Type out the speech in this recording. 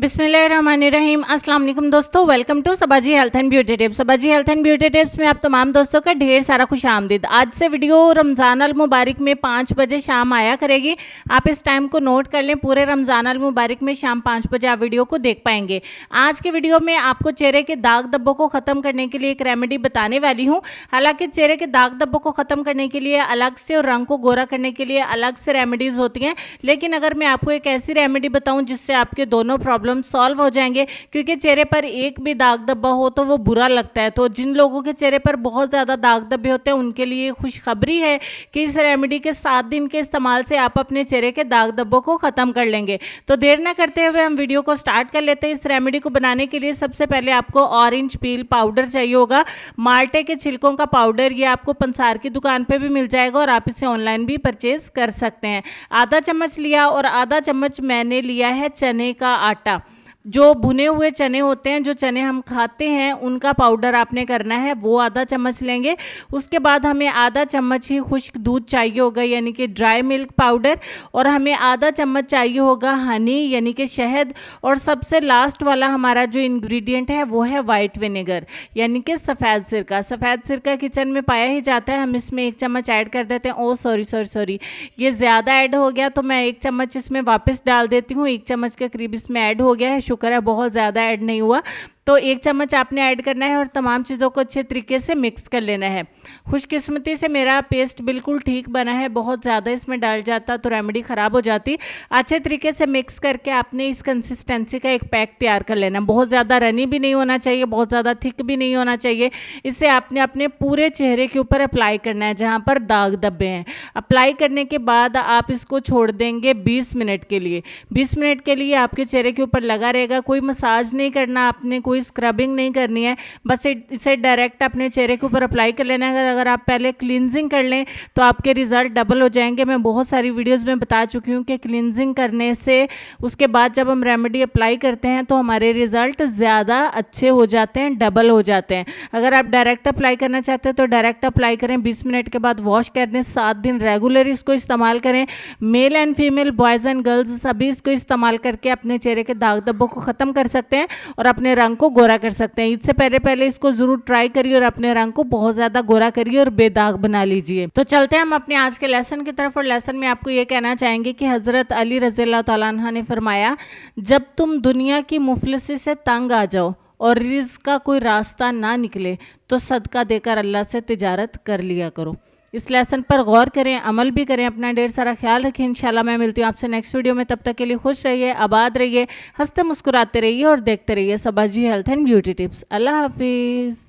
बिस्मिल्लाहिर्रहमानिर्रहीम। अस्सलाम वालेकुम दोस्तों, welcome to Sabaji health and beauty tips. Sabaji health and beauty tips में आप तमाम दोस्तों का ढेर सारा खुश आमदीद। आज से वीडियो रमज़ान अल मुबारक में 5 बजे शाम आया करेगी। आप इस टाइम को नोट कर लें, पूरे रमज़ान अल मुबारक में शाम 5 बजे आप वीडियो को देख पाएंगे। आज के वीडियो में आपको चेहरे के दाग धब्बों को ख़त्म करने के लिए एक रेमेडी बताने वाली हूँ। हालांकि चेहरे के दाग धब्बों को ख़त्म करने के लिए अलग से और रंग को गोरा करने के लिए अलग से रेमेडीज़ होती हैं, लेकिन अगर मैं आपको एक ऐसी रेमेडी बताऊँ जिससे आपके दोनों प्रॉब्लम सॉल्व हो जाएंगे, क्योंकि चेहरे पर एक भी दाग धब्बा हो तो वो बुरा लगता है। तो जिन लोगों के चेहरे पर बहुत ज़्यादा दाग धब्बे होते हैं उनके लिए खुशखबरी है कि इस रेमेडी के 7 दिन के इस्तेमाल से आप अपने चेहरे के दाग धब्बों को ख़त्म कर लेंगे। तो देर ना करते हुए हम वीडियो को स्टार्ट कर लेते हैं। इस रेमेडी को बनाने के लिए सबसे पहले आपको ऑरेंज पील पाउडर चाहिए होगा, माल्टे के छिलकों का पाउडर। ये आपको पंसार की दुकान पर भी मिल जाएगा और आप इसे ऑनलाइन भी परचेज कर सकते हैं। आधा चम्मच लिया और आधा चम्मच मैंने लिया है चने का आटा। जो भुने हुए चने होते हैं, जो चने हम खाते हैं, उनका पाउडर आपने करना है, वो आधा चम्मच लेंगे। उसके बाद हमें आधा चम्मच ही खुश्क दूध चाहिए होगा, यानी कि ड्राई मिल्क पाउडर। और हमें आधा चम्मच चाहिए होगा हनी, यानी कि शहद। और सबसे लास्ट वाला हमारा जो इंग्रेडिएंट है वो है वाइट विनेगर, यानी कि सफ़ेद सिरका। सफ़ेद सिरका किचन में पाया ही जाता है, हम इसमें 1 चम्मच ऐड कर देते हैं। ओ सॉरी, ये ज़्यादा ऐड हो गया तो मैं 1 चम्मच इसमें वापस डाल देती हूँ। 1 चम्मच के करीब इसमें ऐड हो गया है, शुक्र है बहुत ज़्यादा ऐड नहीं हुआ। तो 1 चम्मच आपने ऐड करना है और तमाम चीज़ों को अच्छे तरीके से मिक्स कर लेना है। खुशकिस्मती से मेरा पेस्ट बिल्कुल ठीक बना है, बहुत ज़्यादा इसमें डाल जाता तो रेमेडी ख़राब हो जाती। अच्छे तरीके से मिक्स करके आपने इस कंसिस्टेंसी का एक पैक तैयार कर लेना। बहुत ज़्यादा रनी भी नहीं होना चाहिए, बहुत ज़्यादा थिक भी नहीं होना चाहिए। इसे आपने अपने पूरे चेहरे के ऊपर अप्लाई करना है जहाँ पर दाग धब्बे हैं। अप्लाई करने के बाद आप इसको छोड़ देंगे 20 मिनट के लिए। 20 मिनट के लिए आपके चेहरे के ऊपर लगा रहेगा। कोई मसाज नहीं करना आपने, कोई स्क्रबिंग नहीं करनी है, बस इसे डायरेक्ट अपने चेहरे के ऊपर अप्लाई कर लेना है। अगर आप पहले क्लींजिंग कर लें तो आपके रिजल्ट डबल हो जाएंगे। मैं बहुत सारी वीडियोस में बता चुकी हूँ कि क्लींजिंग करने से उसके बाद जब हम रेमेडी अप्लाई करते हैं तो हमारे रिजल्ट ज़्यादा अच्छे हो जाते हैं, डबल हो जाते हैं। अगर आप डायरेक्ट अप्लाई करना चाहते हैं तो डायरेक्ट अप्लाई करें, 20 मिनट के बाद वॉश कर दें। 7 दिन रेगुलर इसको इस्तेमाल करें। Male and female, boys and girls सभी इसको इस्तेमाल करके अपने चेहरे के दाग धब्बों को ख़त्म कर सकते हैं और अपने रंग को गोरा कर सकते हैं। इससे पहले इसको ज़रूर ट्राई करिए और अपने रंग को बहुत ज़्यादा गोरा करिए और बेदाग बना लीजिए। तो चलते हैं हम अपने आज के लेसन की तरफ। और लेसन में आपको ये कहना चाहेंगे कि हज़रत अली रज़ियल्लाहु ताला अन्हु ने फरमाया, जब तुम दुनिया की मुफलिसी से तंग आ जाओ और रिज़्क़ का कोई रास्ता ना निकले तो सदका देकर अल्लाह से तिजारत कर लिया करो। इस लेसन पर गौर करें, अमल भी करें, अपना ढेर सारा ख्याल रखें। इंशाल्लाह मैं मिलती हूँ आपसे नेक्स्ट वीडियो में। तब तक के लिए खुश रहिए, आबाद रहिए, हंसते मुस्कुराते रहिए और देखते रहिए सबाजी हेल्थ एंड ब्यूटी टिप्स। अल्लाह हाफिज़।